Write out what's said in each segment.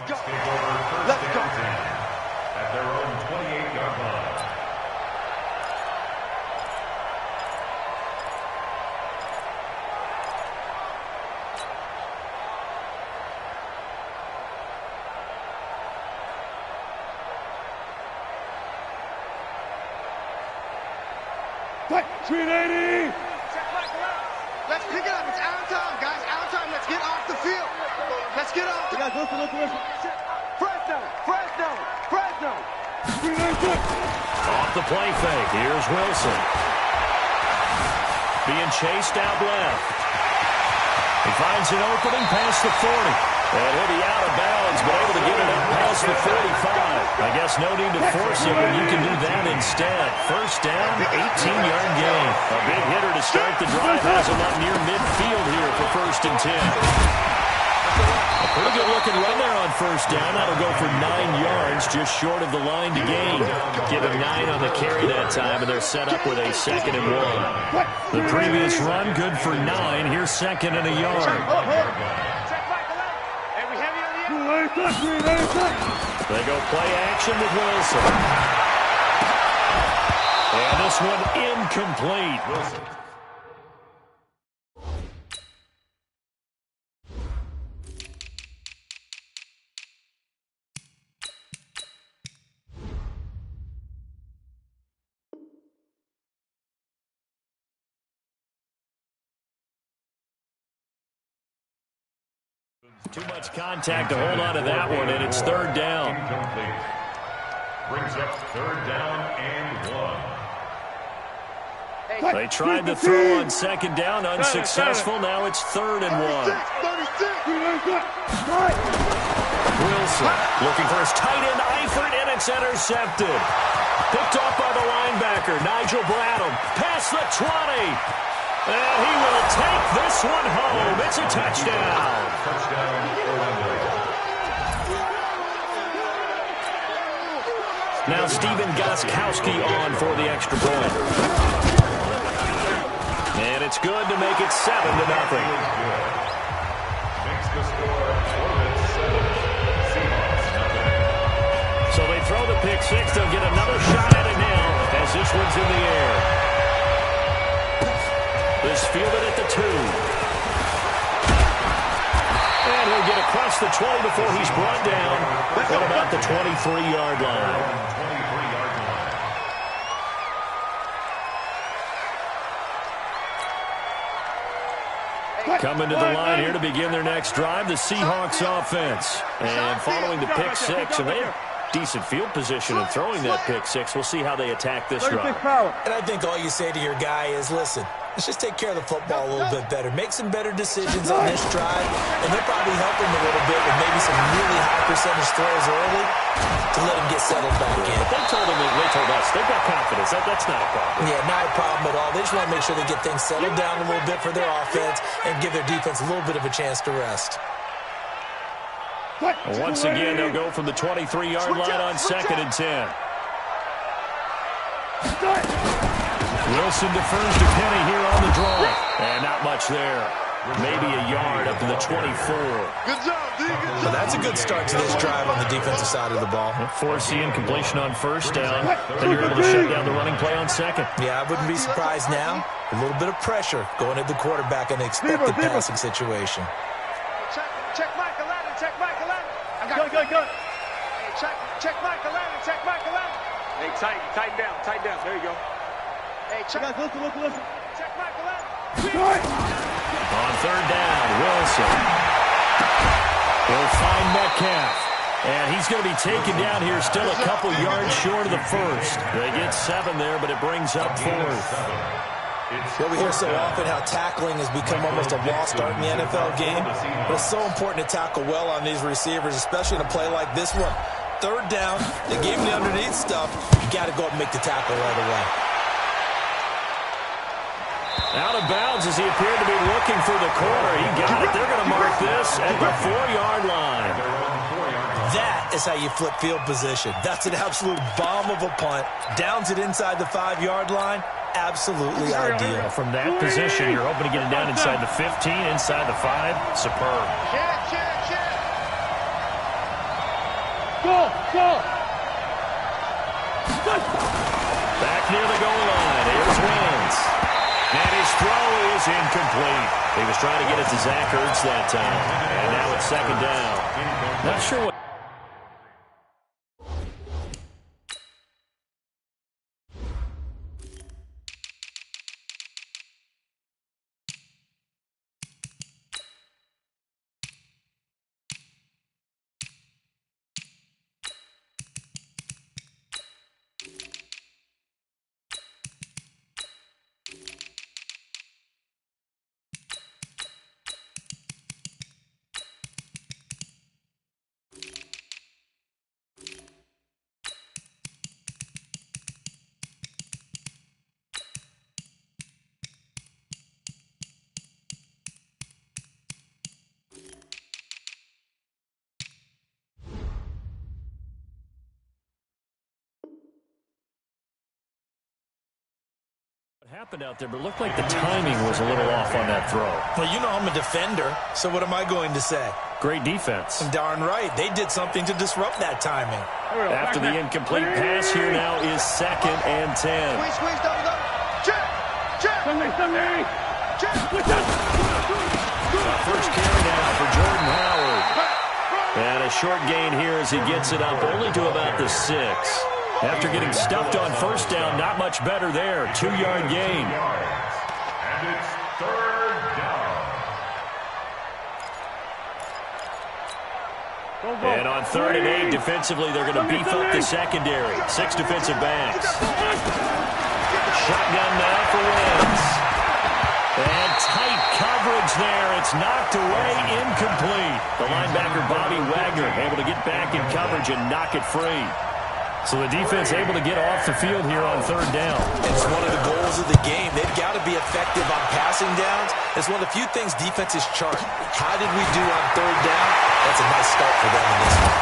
go. Let's go. At their own 28-yard line. Screen 80! Let's pick it up. It's out of time, guys. Out of time. Let's get off the field. Let's get off. Guys, listen. Fresno! Screen 86! Off the play fake. Here's Wilson. Being chased out left. He finds an opening past the 40. And he'll be out of bounds, but able to get it up past the 45. I guess no need to force it when you can do that instead. First down, 18-yard gain. A big hitter to start the drive has him up near midfield here for 1st and 10. A pretty good-looking run there on first down. That'll go for 9 yards, just short of the line to gain. Give him 9 on the carry that time, and they're set up with a 2nd and 1. The previous run, good for 9. Here's 2nd and a yard. They go play action with Wilson. And this one incomplete. Wilson. Too much contact to hold on to that one, and it's 3rd down. Incomplete. Brings up 3rd down and 1. They tried to throw on 2nd down, unsuccessful. Now it's 3rd and 1. Wilson looking for his tight end, Eifert, and it's intercepted. Picked off by the linebacker, Nigel Bradham. Past the 20. And he will take this one home. It's a touchdown. Touchdown, Orlando. Now Steven Gostkowski on for the extra point. And it's good to make it 7-0. Makes the score 7. Seahawks nothing. So they throw the pick six. They'll get another shot at it now as this one's in the air. This fielded at the 2. And he'll get across the 20 before he's brought down at about the 23-yard line. Coming to the line here to begin their next drive, the Seahawks offense. And following the pick six, and they have decent field position in throwing that pick six. We'll see how they attack this drive. And I think all you say to your guy is, listen, let's just take care of the football a little bit better. Make some better decisions on this drive, and he'll probably help him a little bit with maybe some really high percentage throws early to let him get settled back in. But they told us, they've got confidence. That's not a problem. Yeah, not a problem at all. They just want to make sure they get things settled down a little bit for their offense and give their defense a little bit of a chance to rest. Once again, they'll go from the 23-yard line on 2nd and 10. Wilson defers to Penny here on the draw. And not much there. Maybe a yard up to the 24. Good job, D. Good job. Well, that's a good start to this drive on the defensive side of the ball. Forcing completion on first down. Then you're able to shut down the running play on 2nd. Yeah, I wouldn't be surprised now. A little bit of pressure going at the quarterback in an expected passing situation. Check Michael Allen. Check Michael Allen. I got Go. Hey, check Michael Allen. Check Michael Allen. Hey, tighten down. There you go. Hey, check. Listen. Check Michael Allen. On 3rd down, Wilson will find Metcalf. And he's going to be taken down here still a couple yards short of the first. They get 7 there, but it brings up 4th. Well, we hear so often how tackling has become almost a lost art in the NFL game. But it's so important to tackle well on these receivers, especially in a play like this one. 3rd down, they gave him the underneath stuff. You got to go up and make the tackle right away. Out of bounds as he appeared to be looking for the corner. He got it. They're going to mark this at the 4-yard line. That is how you flip field position. That's an absolute bomb of a punt. Downs it inside the 5-yard line. Absolutely ideal. From that position, you're hoping to get it down inside the 15, inside the 5. Superb. Go! Go! Back near the goal line. Here's Wentz. And his throw is incomplete. He was trying to get it to Zach Ertz that time. And now it's second down. Not sure what. Happened out there, but it looked like the timing was a little off on that throw. Well, you know I'm a defender, so what am I going to say? Great defense. And darn right, they did something to disrupt that timing. After the incomplete pass, here now is 2nd and 10. Squeeze, double. Check! Sunday! Check! First carry now for Jordan Howard. And a short gain here as he gets it up only to about the 6. After getting stuffed on first down, not much better there. 2-yard gain. And it's 3rd down. And on 3rd and 8, defensively, they're going to beef up the secondary. 6 defensive backs. Shotgun now for Wentz. And tight coverage there. It's knocked away, incomplete. The linebacker, Bobby Wagner, able to get back in coverage and knock it free. So the defense able to get off the field here on 3rd down. It's one of the goals of the game. They've got to be effective on passing downs. It's one of the few things defenses chart. How did we do on 3rd down? That's a nice start for them in this one.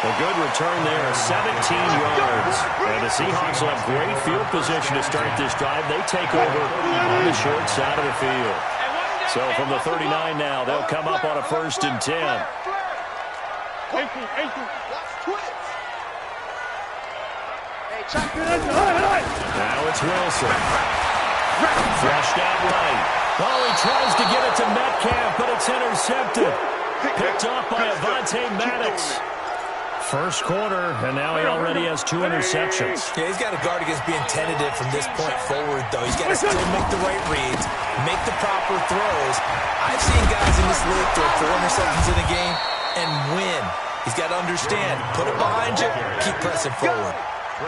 A good return there, 17 yards. And the Seahawks will have great field position to start this drive. They take over on the short side of the field. So from the 39 now, they'll come up on a 1st and 10. 18. Now it's Wilson. Flushed out right. Oh, he tries to get it to Metcalf, but it's intercepted. Picked off by Avonte Maddox. First quarter, and now he already has 2 interceptions. Yeah, he's got to guard against being tentative from this point forward, though. He's got to still make the right reads, make the proper throws. I've seen guys in this league throw 4 interceptions in a game and win. He's got to understand, put it behind you, keep pressing forward.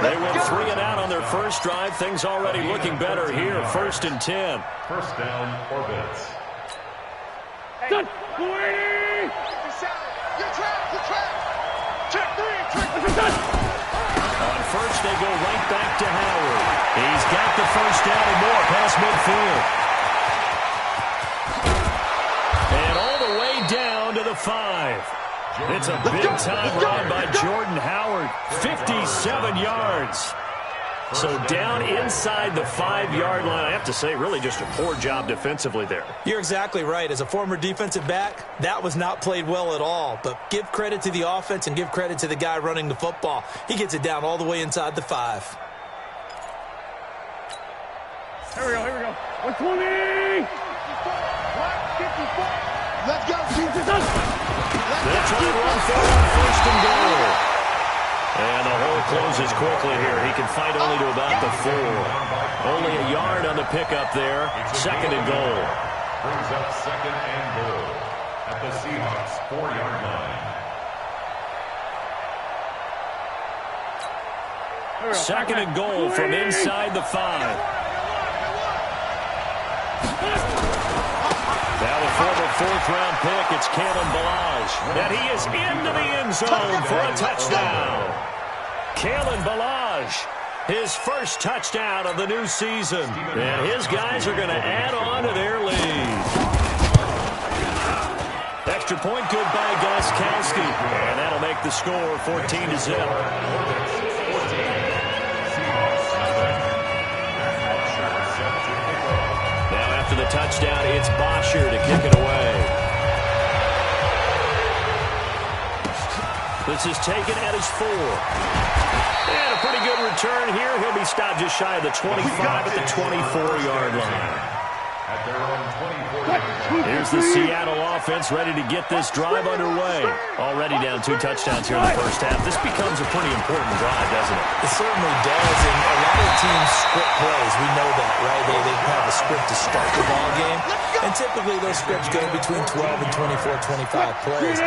They went 3 and out on their first drive. Things already looking better here. 1st and 10. First down, Orbits. Good. On first, they go right back to Howard. He's got the first down and more past midfield. And all the way down to the 5. It's a big-time run by Jordan Howard. 57 yards. So down inside the 5-yard line. I have to say, really just a poor job defensively there. You're exactly right. As a former defensive back, that was not played well at all. But give credit to the offense and give credit to the guy running the football. He gets it down all the way inside the 5. Here we go. 120. 154. Let's go. They'll try and run forward on 1st and goal. And the hole closes quickly here. He can fight only to about the 4. Only a yard on the pickup there. 2nd and goal. Brings up 2nd and goal at the Seahawks 4-yard line. 2nd and goal from inside the 5. Now the former 4th-round pick, it's Kalen Ballage. And he is into the end zone for a touchdown. Kalen Ballage, his first touchdown of the new season. And his guys are going to add on to their lead. Extra point good by Gostkowski. And that'll make the score 14-0. After the touchdown, it's Bosher to kick it away. This is taken at his 4. And a pretty good return here. He'll be stopped just shy of the 25 at the 24-yard line. At their own 24. Here's the Seattle offense ready to get this drive underway. Already down 2 touchdowns here in the first half. This becomes a pretty important drive, doesn't it? It certainly does, and a lot of teams script plays. We know that, right? They have a script to start the ball game, and typically those scripts go between 12 and 24, 25 plays.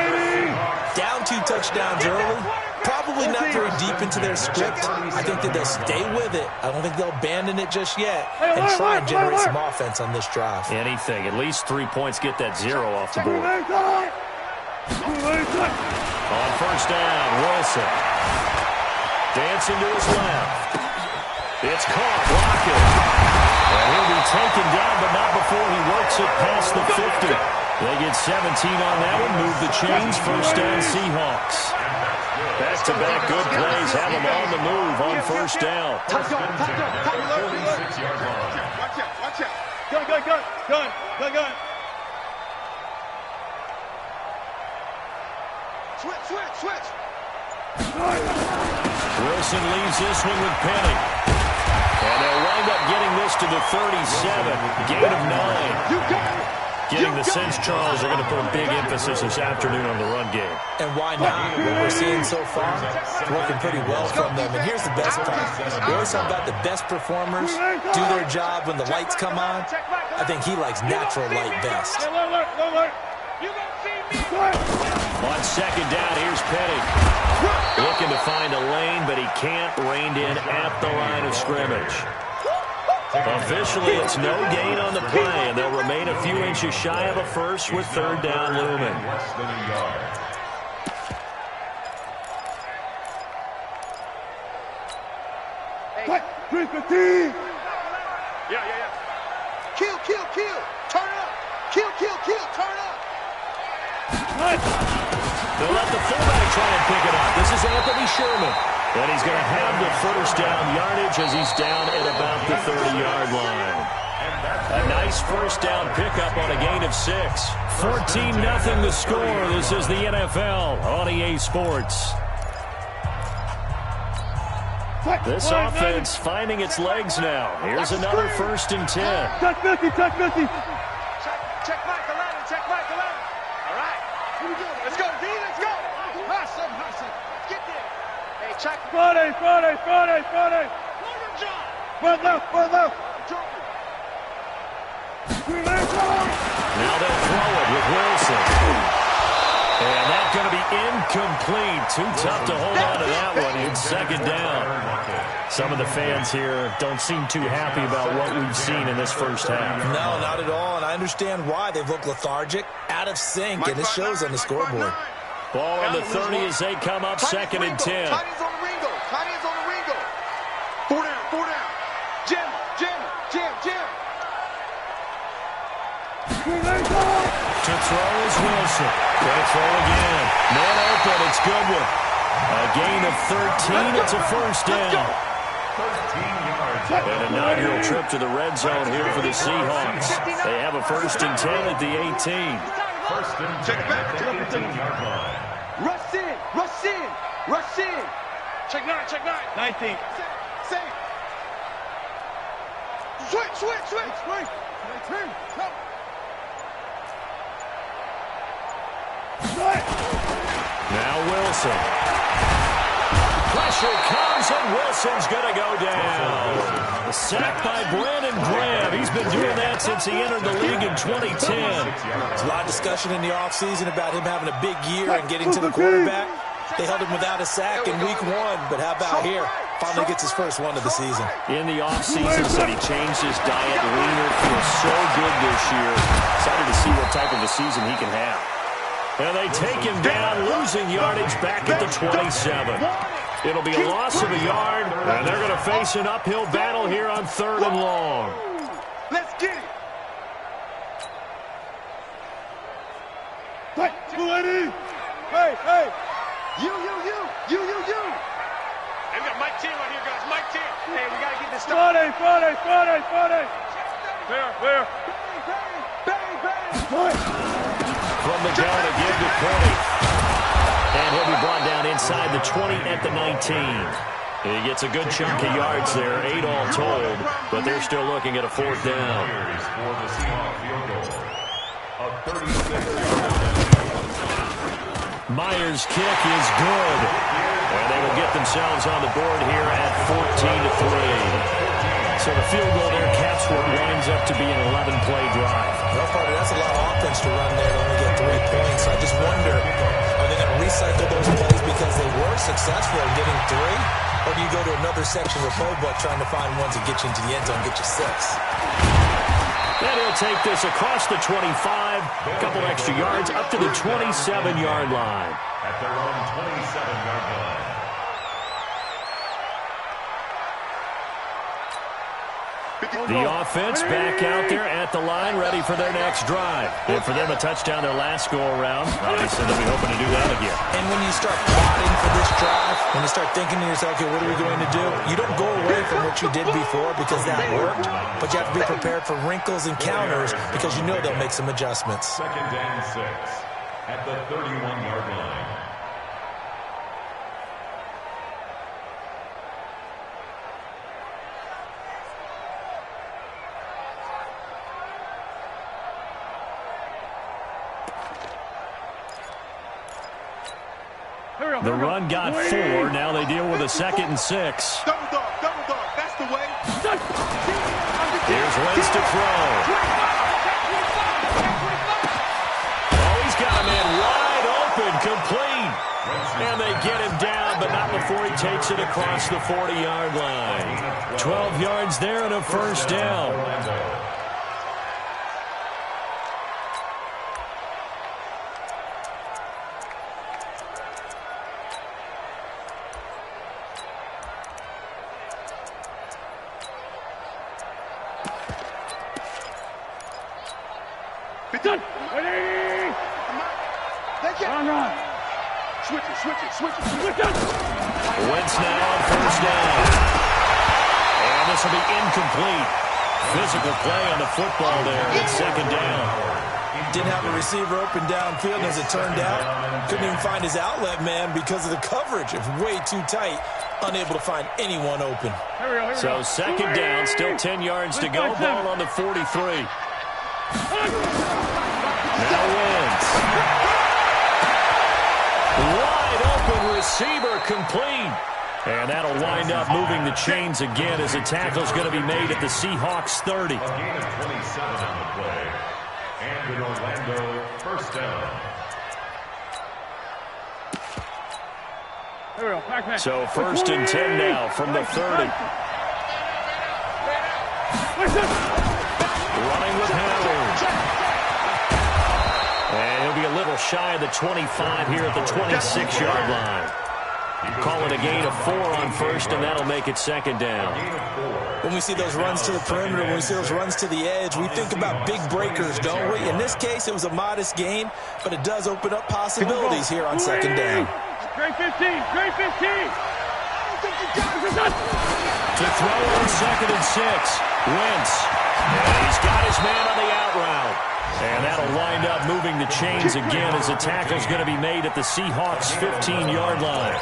Down 2 touchdowns early, probably not very deep into their script. I think that they'll stay with it. I don't think they'll abandon it just yet and try and generate some offense on this drive. Anything. At least 3 points get that 0 off the board. On first down, Wilson. Dancing to his left. It's caught. Lockett. And he'll be taken down, but not before he works it past the 50. They get 17 on that one. Move the chains. First down, Seahawks. Back-to-back good plays have them on the move on first down. Watch out. Gun. Switch. Wilson leaves this one with Penny. And they'll wind up getting this to the 37. Gain of 9. Getting the sense, Charles, they're going to put a big emphasis this afternoon on the run game. And why not? What we're seeing so far, it's working pretty well from them. And here's the best part. We always talk about the best performers do their job when the lights come on. I think he likes natural light best. On second down, here's Penny. Looking to find a lane, but he can't rein in at the line of scrimmage. Officially, it's no gain on the play, and they'll remain a few inches shy of a first with third down looming. Less than a yard. Yeah. Kill. Turn up. Kill. Turn up. They'll let the fullback try and pick it up. This is Anthony Sherman. And he's going to have the first down yardage as he's down at about the 30-yard line. A nice first down pickup on a gain of 6. 14-0 the score. This is the NFL on EA Sports. This offense finding its legs now. Here's another 1st and 10. Check Missy. Check Mike 11. All right. Let's go, D. Let's go. Hustle. Get there. Hey, check. Friday. Front left. Now they'll throw it with Wilson. And that's going to be incomplete. Too tough to hold on to that one. It's second down. Some of the fans here don't seem too happy about what we've seen in this first half. No, not at all, and I understand why. They've looked lethargic, out of sync, and it shows on the scoreboard. Ball on the 30 as they come up 2nd and 10. Tiny's on the Ringo. 4 down. Jim. To throw is Wilson. Going to throw again. Man open. It's Goodwin. A gain of 13. It's a first down. 13 yards. And a 9-yard trip to the red zone here for the Seahawks. They have a 1st and 10 at the 18. 1st and 10 at the 18-yard line. Rush in. Check 9. 19. Safe. Switch. Now Wilson. Pressure comes, and Wilson's going to go down. A sack by Brandon Graham. He's been doing that since he entered the league in 2010. There's a lot of discussion in the offseason about him having a big year and getting to the quarterback. They held him without a sack in week 1, but how about here? Finally gets his first one of the season. In the offseason, said he changed his diet, leaner, feels so good this year. Excited to see what type of a season he can have. And they take him down, losing yardage back at the 27. It'll be a loss of a yard, and they're going to face an uphill battle here on 3rd and long. Let's get it. Hey. You. Hey, we got Mike T right here, guys. Mike T. Hey, we got to get this started. Friday. Where? Bang. From the gun, again to Penny. And he'll be brought down inside the 20 at the 19. He gets a good chunk of yards there, 8 all told, but they're still looking at a 4th down. For the Seahawks field goal. A 36-yard. Myers' kick is good, and they will get themselves on the board here at 14-3. So the field goal there caps what winds up to be an 11-play drive. Well, partner, that's a lot of offense to run there to only get 3 points. So I just wonder, are they going to recycle those plays because they were successful in getting 3? Or do you go to another section of the playbook trying to find ones that get you into the end zone and get you 6? And he'll take this across the 25, a couple extra yards, up to the 27-yard line. At their own 27-yard line. The offense back out there at the line, ready for their next drive. And for them, a touchdown their last go-around. Obviously, they'll be hoping to do that again. And when you start plotting for this drive, when you start thinking to yourself, okay, what are we going to do? You don't go away from what you did before because that worked, but you have to be prepared for wrinkles and counters because you know they'll make some adjustments. 2nd and 6 at the 31-yard line. The run got 4. Now they deal with a 2nd and 6. Double dog, that's the way. Here's Wentz to throw. Oh, he's got a man wide open, complete. And they get him down, but not before he takes it across the 40-yard line. 12 yards there and a 1st down. Wentz now on 1st down. And this will be incomplete. Physical play on the football there. It's 2nd down. Didn't have a receiver open downfield, as it turned out. Couldn't even find his outlet man because of the coverage. It was way too tight. Unable to find anyone open. So 2nd down, still 10 yards to go. Ball on the 43. Now Wentz. Wide open receiver, complete. And that'll wind up moving the chains again as a tackle's going to be made at the Seahawks 30. A gain of 27 on the play. And in Orlando, 1st down. So 1st and 10 now from the 30. Running with Howard. And he'll be a little shy of the 25 here at the 26-yard line. Call it a gain of 4 on 1st, and that'll make it 2nd down. When we see those runs to the perimeter, when we see those runs to the edge, we think about big breakers, don't we? In this case, it was a modest gain, but it does open up possibilities here on 2nd down. Great 15, great 15. To throw on 2nd and 6. Wentz. And he's got his man on the out route. And that'll wind up moving the chains again as the tackle's going to be made at the Seahawks 15-yard line.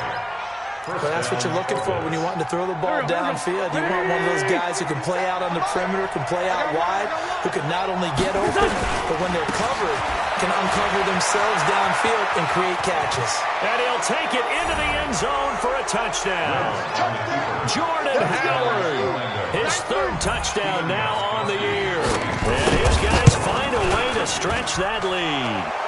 But that's what you're looking for when you want to throw the ball downfield. You want one of those guys who can play out on the perimeter, can play out wide, who can not only get open, but when they're covered, can uncover themselves downfield and create catches. And he'll take it into the end zone for a touchdown. Jordan Howard, his 3rd touchdown now on the year. And his guys find a way to stretch that lead.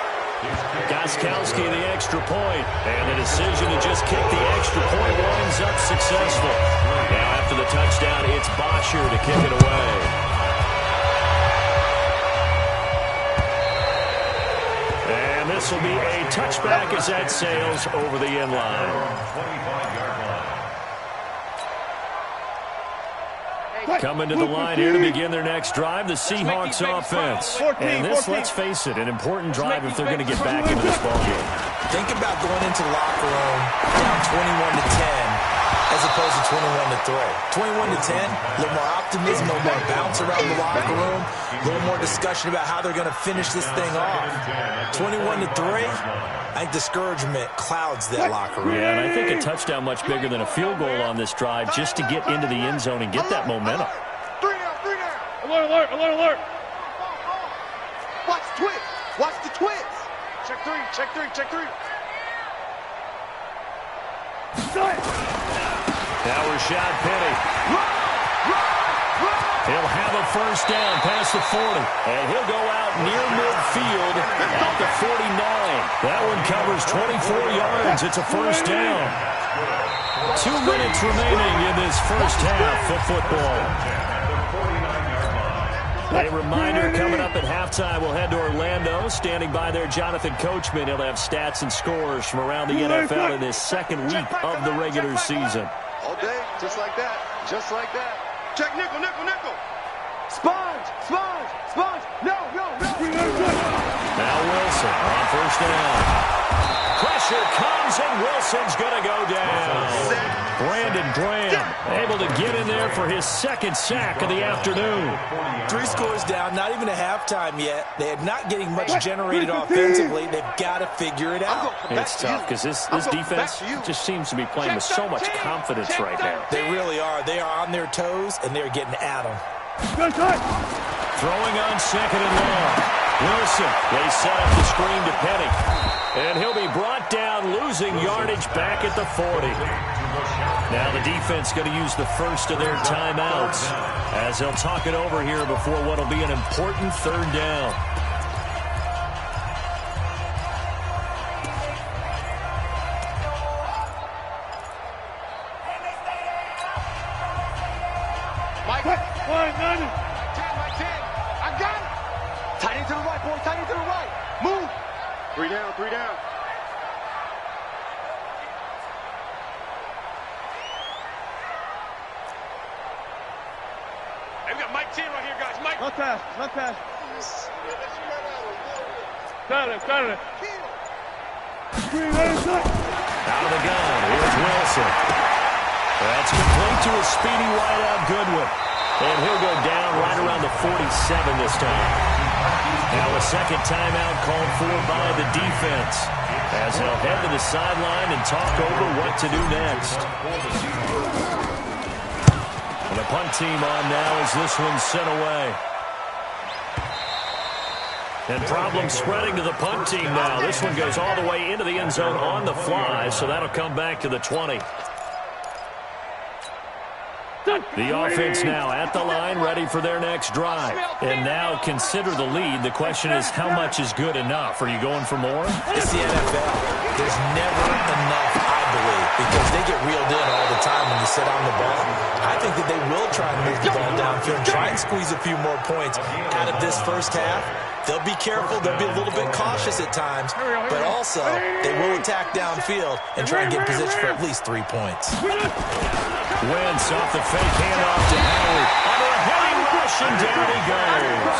Gostkowski the extra point, and the decision to just kick the extra point winds up successful. Now after the touchdown, it's Bosher to kick it away. And this will be a touchback as that sails over the end line. 25-yard line. Coming to the line here to begin their next drive, the Seahawks offense. And this, let's face it, an important drive if they're going to get back into this ballgame. Think about going into the locker room down 21-10. as opposed to 21-3. 21-10, a little more optimism, a little more bounce around the locker room, a little more discussion about how they're going to finish this thing off. 21-3, I think discouragement clouds that locker room. Yeah, and I think a touchdown much bigger than a field goal on this drive just to get into the end zone and get that momentum. 3 down. Alert, alert, alert, alert. Watch the twist. Watch the twist. Check 3, check 3, check 3. Now Rashad Penny. He'll have a first down past the 40. And he'll go out near midfield at the 49. That one covers 24 yards. It's a first down. 2 minutes remaining in this first half of football. A reminder coming up at halftime. We'll head to Orlando. Standing by there, Jonathan Coachman. He'll have stats and scores from around the NFL in this second week of the regular season. All day, just like that. Just like that. Check nickel, nickel, nickel. Sponge, sponge, sponge. No. Now Wilson on first down. Pressure comes, and Wilson's going to go down. Brandon Graham able to get in there for his second sack of the afternoon. 3 scores down, not even a halftime yet. They're not getting much generated offensively. They've got to figure it out. It's tough because this defense just seems to be playing with so much confidence right now. They really are. They are on their toes, and they're getting at them. Throwing on second and long. Wilson, they set up the screen to Penny. And he'll be brought down, losing yardage back at the 40. Now the defense going to use the first of their timeouts as they'll talk it over here before what will be an important third down. Mike, 10, Mike 10. I got it. Tight end to the right, boy. Tight end to the right. Move. 3 down, 3 down. Hey, we got Mike 10 right here, guys. Mike. Left pass, left pass. Got it. Out of the gun, here's Wilson. That's complete to a speedy wideout Goodwin. And he'll go down right around the 47 this time. Now a second timeout called for by the defense as they'll head to the sideline and talk over what to do next. And the punt team on now as this one's sent away. And problems spreading to the punt team now. This one goes all the way into the end zone on the fly, so that'll come back to the 20. The offense now at the line, ready for their next drive. And now consider the lead. The question is, how much is good enough? Are you going for more? It's the NFL. There's never enough, I believe, because they get reeled in all the time when you sit on the ball. I think that they will try and move the ball downfield, try and squeeze a few more points out of this first half. They'll be careful. They'll be a little bit cautious at times, but also they will attack downfield and try and get position for at least 3 points. Wentz off the fake handoff to Howard. Under a heavy rush, and down he goes.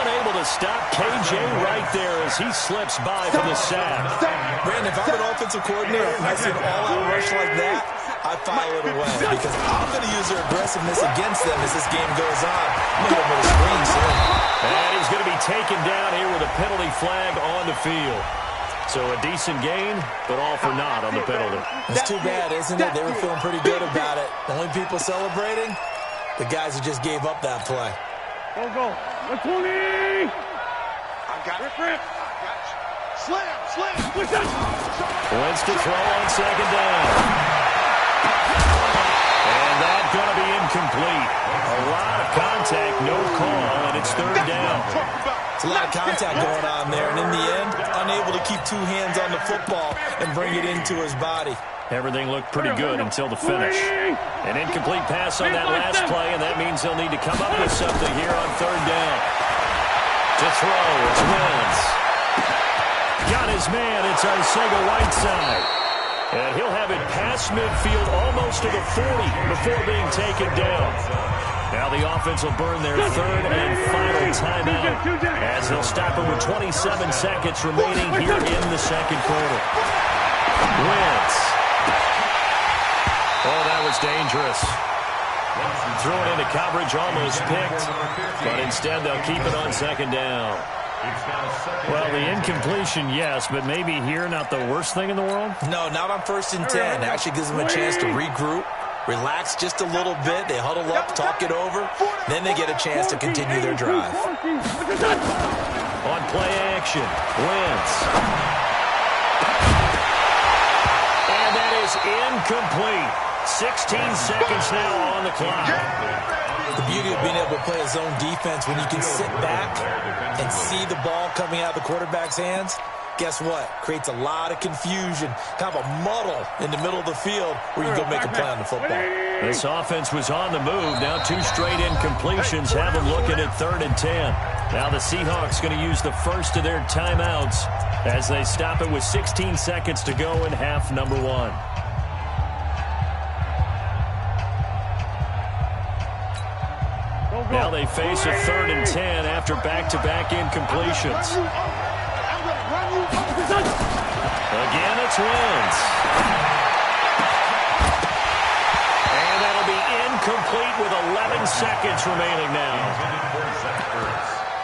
Unable to stop KJ right there as he slips by for the sack. Brandon, if I'm an offensive coordinator and I see an all-out rush like that, I file it away because I'm going to use their aggressiveness against them as this game goes on. I'm going to hit him with a screen soon. And he's going to be taken down here with a penalty flag on the field. So a decent gain, but all for naught on the penalty. It's too bad, isn't it? They were feeling pretty good about it. The only people celebrating, the guys who just gave up that play. Go. 20. I got it. Rip. Slam. Wentz to throw on second down. And that's going to be incomplete. A lot of contact, no call, and it's third down. It's a lot of contact going on there, and in the end, unable to keep 2 hands on the football and bring it into his body. Everything looked pretty good until the finish. An incomplete pass on that last play, and that means they'll need to come up with something here on third down. To throw, it's Wentz. Got his man, it's Arcega-Whiteside. And he'll have it past midfield almost to the 40 before being taken down. Now the offense will burn their third and final timeout as they'll stop it with 27 seconds remaining here in the second quarter. Wentz. Oh, that was it's dangerous. Thrown into coverage, almost picked, but instead they'll keep it on second down. Well, the incompletion, yes, but maybe here not the worst thing in the world? No, not on 1st and 10. Actually gives them a chance to regroup, relax just a little bit. They huddle up, talk it over. Then they get a chance to continue their drive. On play action, Wentz. And that is incomplete. 16 seconds now on the clock. The beauty of being able to play a zone defense when you can sit back and see the ball coming out of the quarterback's hands, guess what? Creates a lot of confusion, kind of a muddle in the middle of the field where you can go make a play on the football. This offense was on the move. Now 2 straight incompletions have them looking at 3rd and 10. Now the Seahawks going to use the first of their timeouts as they stop it with 16 seconds to go in half number 1. Now they face a 3rd and 10 after back-to-back incompletions. Again, it's Wentz. And that'll be incomplete with 11 seconds remaining now.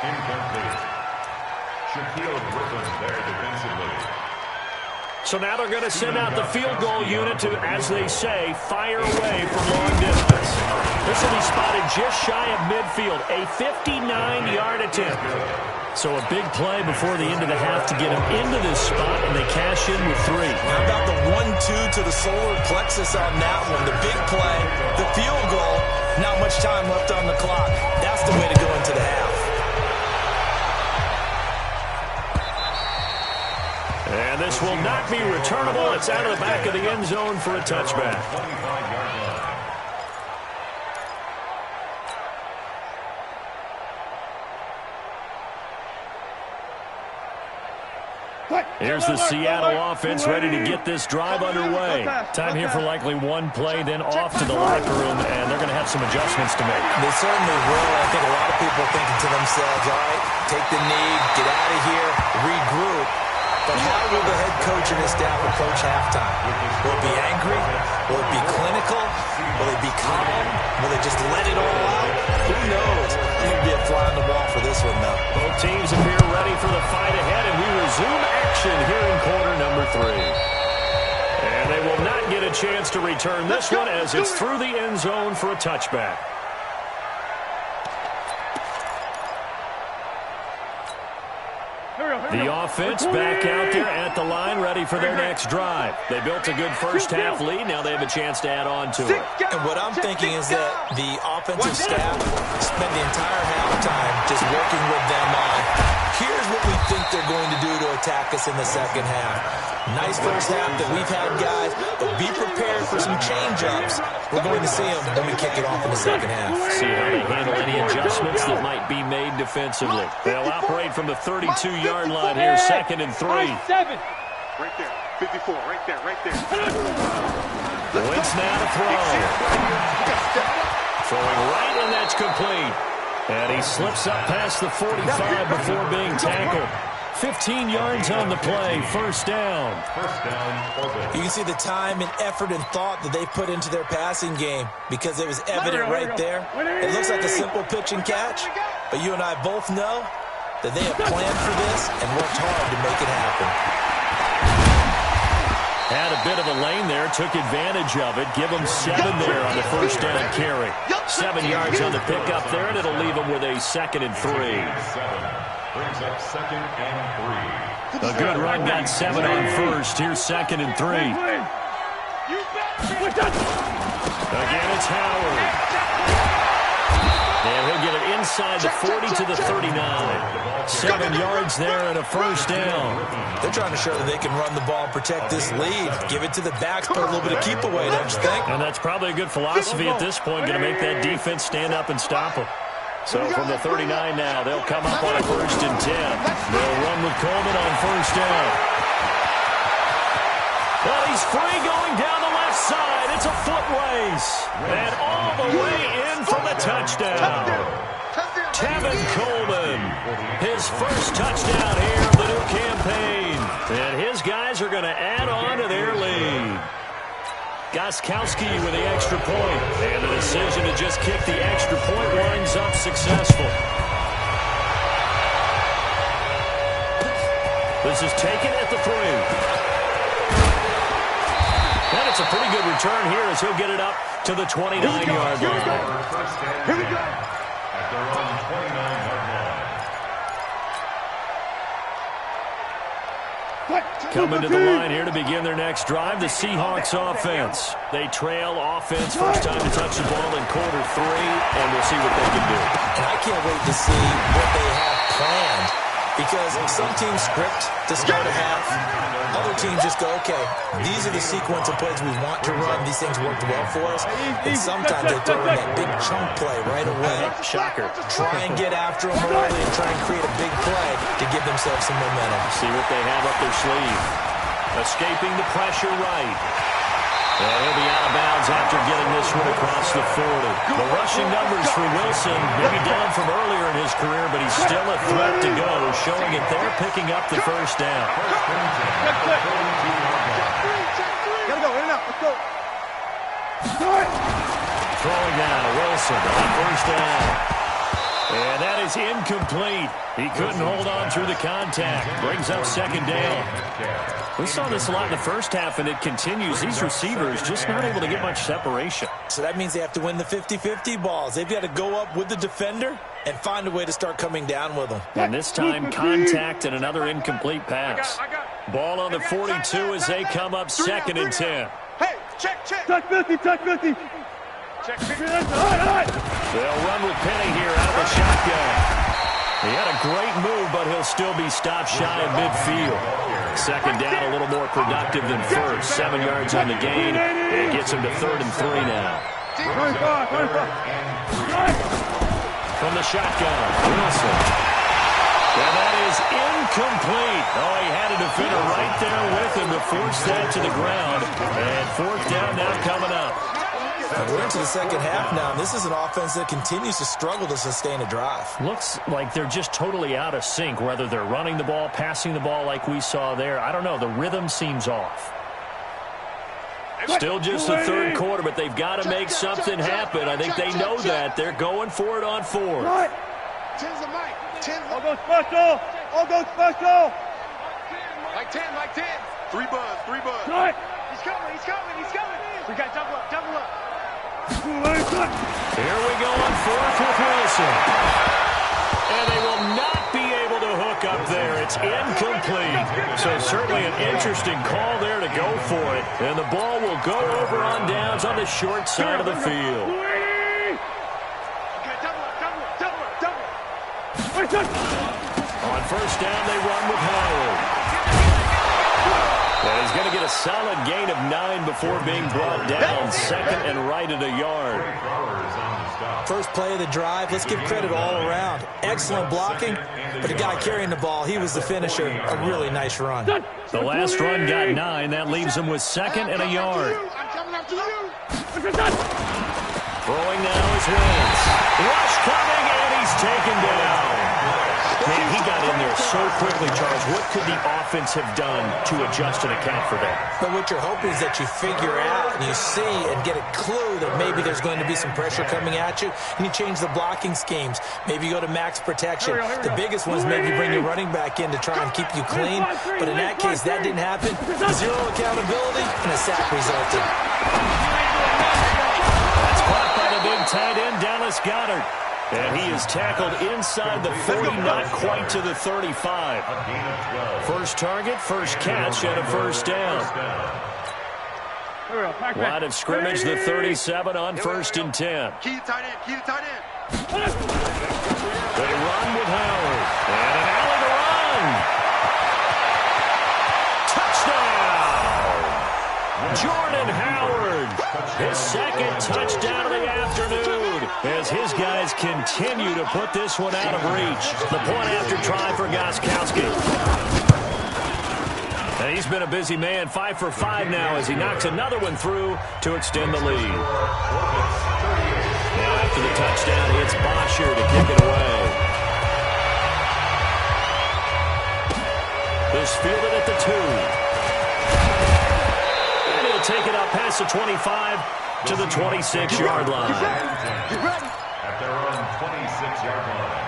Incomplete. Shaquille Griffin there defensively. So now they're going to send out the field goal unit to, as they say, fire away from long distance. This will be spotted just shy of midfield, a 59-yard attempt. So a big play before the end of the half to get them into this spot, and they cash in with 3. How about the 1-2 to the solar plexus on that one? The big play, the field goal, not much time left on the clock. That's the way to go into the half. And this will not be returnable. It's out of the back of the end zone for a touchback. 25-yard line. Here's the Seattle offense ready to get this drive underway. Time here for likely one play, then off to the locker room, and they're going to have some adjustments to make. They certainly will. I think a lot of people are thinking to themselves, all right, take the knee, get out of here, regroup. But how will the head coach and his staff approach halftime? Will it be angry? Will it be clinical? Will it be calm? Will they just let it all out? Who knows? It could be a fly on the wall for this one, though. Both teams appear ready for the fight ahead, and we resume action here in quarter number 3. And they will not get a chance to return this one as it's through the end zone for a touchback. The offense back out there at the line, ready for their next drive. They built a good first half lead. Now they have a chance to add on to it. And what I'm thinking is that the offensive staff spent the entire halftime just working with them on, here's what we think they're going to do to attack us in the second half. Nice first half that we've had, guys, but be prepared for some change-ups. We're going to see them when we kick it off in the second half. See how they handle any adjustments that might be made defensively. They'll operate from the 32-yard line here, 2nd and 3. Right there, 54, right there. Wentz now to throw. Throwing right, and that's complete. And he slips up past the 45 before being tackled. 15 yards on the play, first down. You can see the time and effort and thought that they put into their passing game because it was evident right there. It looks like a simple pitch and catch, but you and I both know that they have planned for this and worked hard to make it happen. Had a bit of a lane there, took advantage of it. Give them 7 there on the first down carry. 7 yards on the pickup there, and it'll leave them with a 2nd and 3. Brings up 2nd and 3. A good run, got 7 on first. Here's 2nd and 3. Again, it's Howard. And he'll get it inside the 40 to the 39. 7 yards there and a first down. They're trying to show that they can run the ball and protect this lead. Give it to the backs, put a little bit of keep away, don't you think? And that's probably a good philosophy at this point, going to make that defense stand up and stop them. So from the 39 now, they'll come up on a 1st and 10. They'll run with Coleman on first down. Well, he's free going down the left side. It's a foot race. And all the way in for the touchdown. Tevin Coleman, his first touchdown here of the new campaign. And his guys are going to add on to their lead. Gostkowski with the extra point. And the decision to just kick the extra point winds up successful. This is taken at the 3. And it's a pretty good return here as he'll get it up to the 29-yard line. Here we go. At their own 29-yard line. Coming to the line here to begin their next drive, the Seahawks offense. They trail offense, first time to touch the ball in quarter 3, and we'll see what they can do. And I can't wait to see what they have planned, because some teams script to start a half. Other teams just go, okay, these are the sequence of plays we want to run. These things worked well for us. And sometimes they throw in that big chunk play right away. Shocker. Try and get after them early and try and create a big play to give themselves some momentum. See what they have up their sleeve. Escaping the pressure right. And he'll be out of bounds after getting this one across the 40. The rushing numbers for Wilson, maybe down from earlier in his career, but he's still a threat to go, showing that they're picking up the first down. Gotta go, in and out, let's go. Throwing now, Wilson on first down. And that is incomplete. He couldn't hold on through the contact. Brings up second down. We saw this a lot in the first half, and it continues. These receivers just not able to get much separation. So that means they have to win the 50-50 balls. They've got to go up with the defender and find a way to start coming down with them. And this time, contact and another incomplete pass. Ball on the 42 as they come up 2nd and 10. Hey, check. Check 50, check 50. Check 50. All right. They'll run with Penny here out of the shotgun. He had a great move, but he'll still be stopped shy of midfield. Second down, a little more productive than first. 7 yards on the gain. It gets him to 3rd and 3 now. 25. From the shotgun, Wilson. And that is incomplete. Oh, he had a defender right there with him to force that to the ground. And 4th down now coming up. We're into the second half now, and this is an offense that continues to struggle to sustain a drive. Looks like they're just totally out of sync, whether they're running the ball, passing the ball like we saw there. I don't know. The rhythm seems off. Still just the 3rd quarter, but they've got to make something happen. I think they know that. They're going for it on 4th. Tens of Mike. All go special. All go special. Like 10. 3 buzz. Right. He's coming. We got double up. Here we go on 4th with Wilson. And they will not be able to hook up there. It's incomplete. So certainly an interesting call there to go for it. And the ball will go over on downs on the short side of the field. On first down, they run with Howard. And he's going to get a solid gain of 9 before being brought down. 2nd and right at a yard. First play of the drive, let's give credit all around. Excellent blocking, but the guy carrying the ball, he was the finisher. A really nice run. The last run got 9. That leaves him with 2nd and a yard. Throwing now is Wentz. Rush coming, and he's taken down. Man, he got in there so quickly, Charles. What could the offense have done to adjust and account for that? But what you're hoping is that you figure out and you see and get a clue that maybe there's going to be some pressure coming at you, and you change the blocking schemes. Maybe you go to max protection. The biggest one's maybe bring your running back in to try and keep you clean. But in that case, that didn't happen. Zero accountability, and a sack resulted. That's caught by the big tight end, Dallas Goedert. And he is tackled inside the 40, not quite to the 35. First target, first catch, and a first down. Line of scrimmage, the 37 on 1st and 10. Key to tight end. They run with Howard. And an alley to run. Touchdown! Jordan Howard. His 2nd touchdown of the afternoon. As his guys continue to put this one out of reach. The point after try for Gostkowski. And he's been a busy man, 5 for 5 now as he knocks another one through to extend the lead. Now after the touchdown, it's Bosher to kick it away. This fielded at the 2. And it's take it up past the 25 to the 26-yard line. At their own 26-yard line.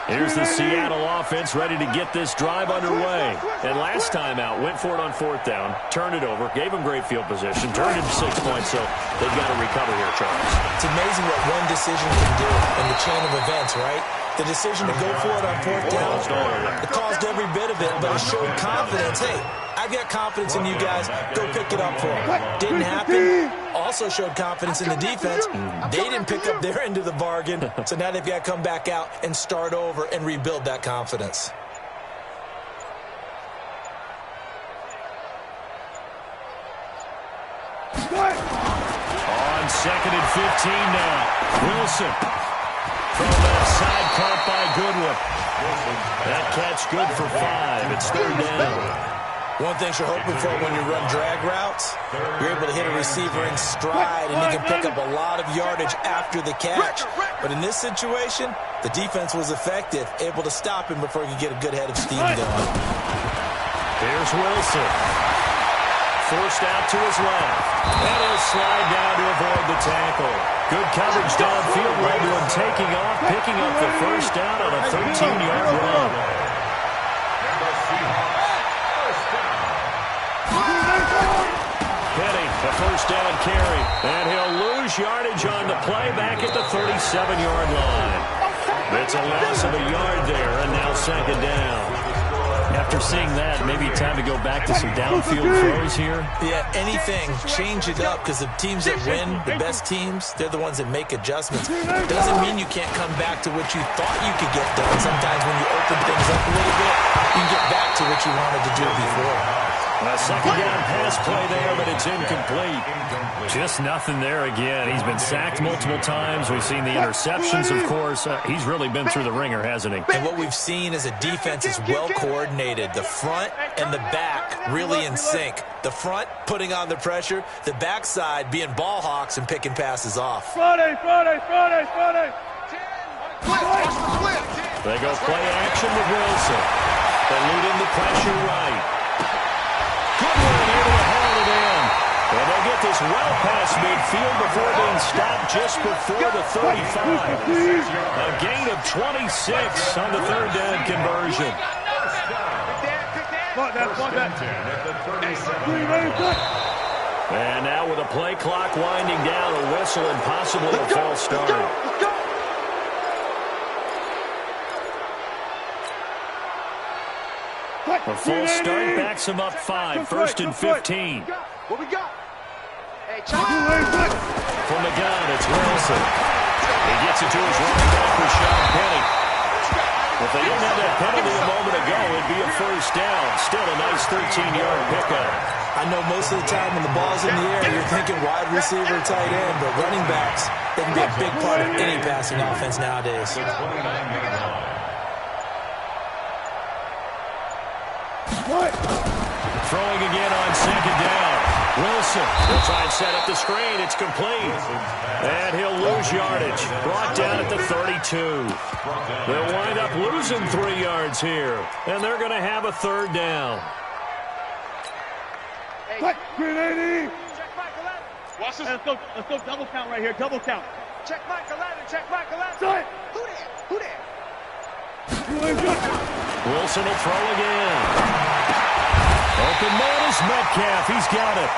Here's the Seattle offense ready to get this drive underway. And last time out, went for it on 4th down, turned it over, gave them great field position, turned it to 6 points, so they've got to recover here, Charles. It's amazing what one decision can do in the chain of events, right? The decision to go for it on 4th down, it caused every bit of it, but it showed confidence. Hey, I've got confidence in you guys. Go pick it up for them. Didn't happen. Also showed confidence in the defense. They didn't pick up their end of the bargain, so now they've got to come back out and start over and rebuild that confidence. On 2nd and 15 now. Wilson from left side, caught by Goodwin. That catch good for 5. It's 3rd down. One thing you're hoping for when you run drag routes, you're able to hit a receiver in stride, and you can pick up a lot of yardage after the catch. But in this situation, the defense was effective, able to stop him before he could get a good head of steam going. Here's Wilson. Forced out to his left. And he'll slide down to avoid the tackle. Good coverage downfield led to him taking off, picking up the 1st down on a 13-yard run. Penny, the 1st down carry. And he'll lose yardage on the play back at the 37-yard line. It's a loss of a yard there, and now 2nd down. After seeing that, maybe time to go back to some downfield throws here. Yeah, anything. Change it up, because the teams that win, the best teams, they're the ones that make adjustments. Doesn't mean you can't come back to what you thought you could get done. Sometimes when you open things up a little bit, you can get back to what you wanted to do before. A 2nd down pass play there, but it's incomplete. Just nothing there again. He's been sacked multiple times. We've seen the interceptions, of course. He's really been through the ringer, hasn't he? And what we've seen is a defense is well coordinated. The front and the back really in sync. The front putting on the pressure, the backside being ball hawks and picking passes off. Friday. They go play action with Wilson. They lead in the pressure right. Goodwin able to haul it in. And they'll get this well past midfield before being stopped just before the 35. A gain of 26 on the 3rd down conversion. And now with a play clock winding down, a whistle and possibly a false start. A false start backs him up 5, 1st and 15. What we got? Hey, from the gun, it's Wilson. He gets it to his running back, Rashad Penny. If they didn't have that penalty a moment ago, it'd be a 1st down. Still a nice 13-yard pickup. I know most of the time when the ball's in the air, you're thinking wide receiver, tight end, but running backs, they can be a big part of any passing offense nowadays. Throwing again on 2nd down. Wilson will try and set up the screen. It's complete. And he'll lose yardage. Brought down at the 32. They'll wind up losing 3 yards here. And they're going to have a 3rd down. Grenade! Check Michael Adams. Watch this. Let's go double count right here. Double count. Check Michael Adams. Check Michael Adams. Side. Who there? Wilson will throw again. Open man is Metcalf. He's got it.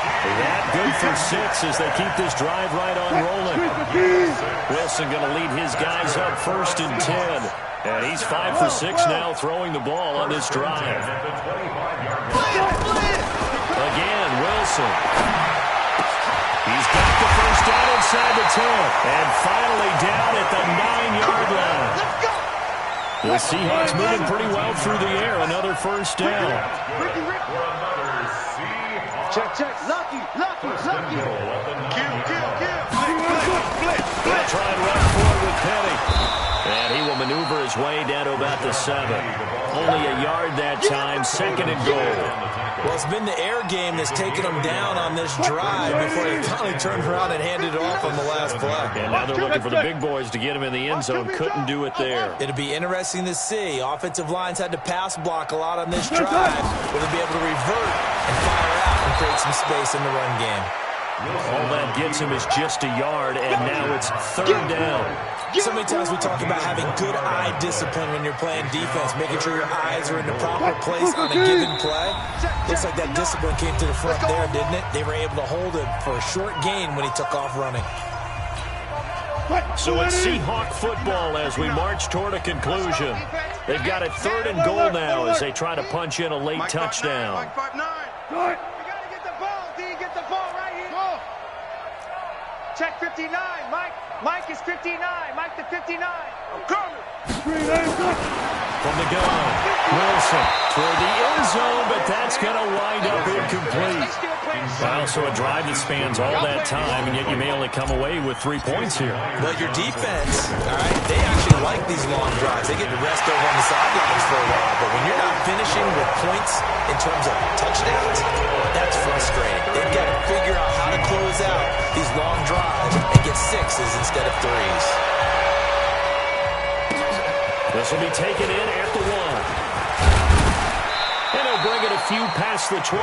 That good for 6 as they keep this drive right on rolling. Wilson going to lead his guys up 1st and 10. And he's 5 for 6 now throwing the ball on this drive. Again, Wilson. He's got the 1st down inside the 10. And finally down at the 9-yard line. The Seahawks moving pretty well through the air. Another 1st down. Check. Lucky. They'll try and run forward with Penny. And he will maneuver his way down to about the 7. Only a yard that time. 2nd and goal. Well, it's been the air game that's taken them down on this drive before they finally turned around and handed it off on the last play. And now they're looking for the big boys to get him in the end zone. Couldn't do it there. It'll be interesting to see. Offensive lines had to pass block a lot on this drive. Will they be able to revert and fire create some space in the run game. All that gets him is just a yard, and now it's third down. So many times we talk about having good eye discipline when you're playing defense, making sure your eyes are in the proper place on a given play. Looks like that discipline came to the front there, didn't it? They were able to hold him for a short gain when he took off running. So it's Seahawk football as we march toward a conclusion. They've got it 3rd and goal now as they try to punch in a late touchdown. Check 59. Mike is 59. Mike to 59. I'm coming. From the gun, Wilson toward the end zone, but that's going to wind up incomplete. Wow, so a drive that spans all that time, and yet you may only come away with 3 points here. Well, your defense, all right, they actually like these long drives. They get to rest over on the sidelines for a while, but when you're not finishing with points in terms of touchdowns, that's frustrating. They've got to figure out how to close out these long drives and get 6s instead of 3s. This will be taken in at the 1. And he'll bring it a few past the 20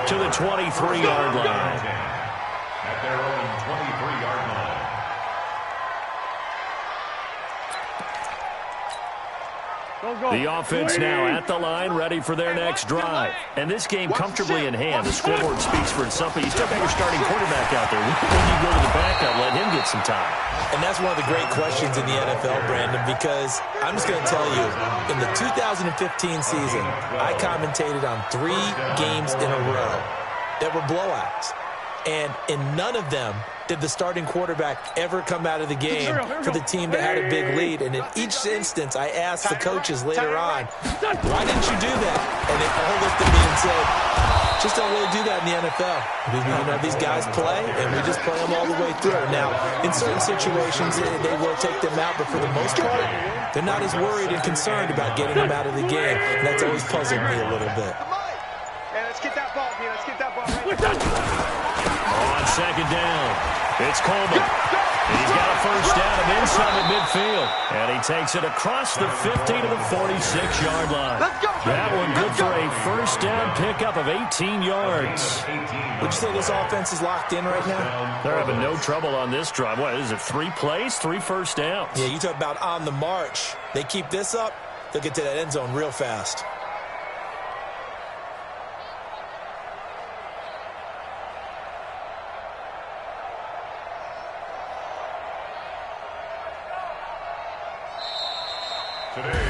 to the 23-yard line. At their own 23-yard line. The offense now at the line, ready for their next drive. And this game comfortably in hand. The scoreboard speaks for itself, but you still got your starting quarterback out there. When you go to the backup, let him get some time. And that's one of the great questions in the NFL, Brandon, because I'm just going to tell you, in the 2015 season, I commentated on 3 games in a row that were blowouts. And in none of them did the starting quarterback ever come out of the game for the team that had a big lead. And in each instance, I asked the coaches later on, why didn't you do that? And they all looked at me and said, just don't really do that in the NFL. You know, these guys play, and we just play them all the way through. Now, in certain situations, they will take them out, but for the most part, they're not as worried and concerned about getting them out of the game. And that's always puzzled me a little bit. Hey, let's get that ball, D. Let's get that ball right. On second down, it's Coleman. He's got a first down of inside the midfield. And he takes it across the 50 to the 46-yard line. That one good for a first down pickup of 18 yards. Would you say this offense is locked in right now? They're having no trouble on this drive. What is it, 3 plays, 3 first downs? Yeah, you talk about on the march. They keep this up, they'll get to that end zone real fast.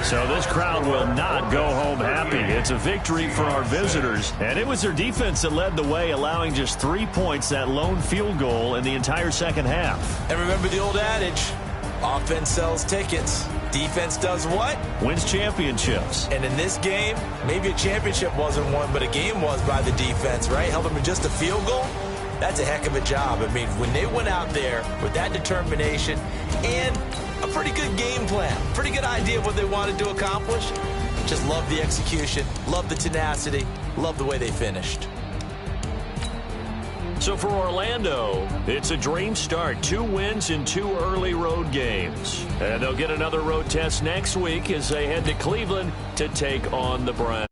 So this crowd will not go home happy. It's a victory for our visitors. And it was their defense that led the way, allowing just 3 points, that lone field goal in the entire second half. And remember the old adage, offense sells tickets. Defense does what? Wins championships. And in this game, maybe a championship wasn't won, but a game was by the defense, right? Held them to just a field goal. That's a heck of a job. I mean, when they went out there with that determination and a pretty good game plan, pretty good idea of what they wanted to accomplish, just love the execution, love the tenacity, love the way they finished. So for Orlando, it's a dream start. 2 wins in 2 early road games. And they'll get another road test next week as they head to Cleveland to take on the Browns.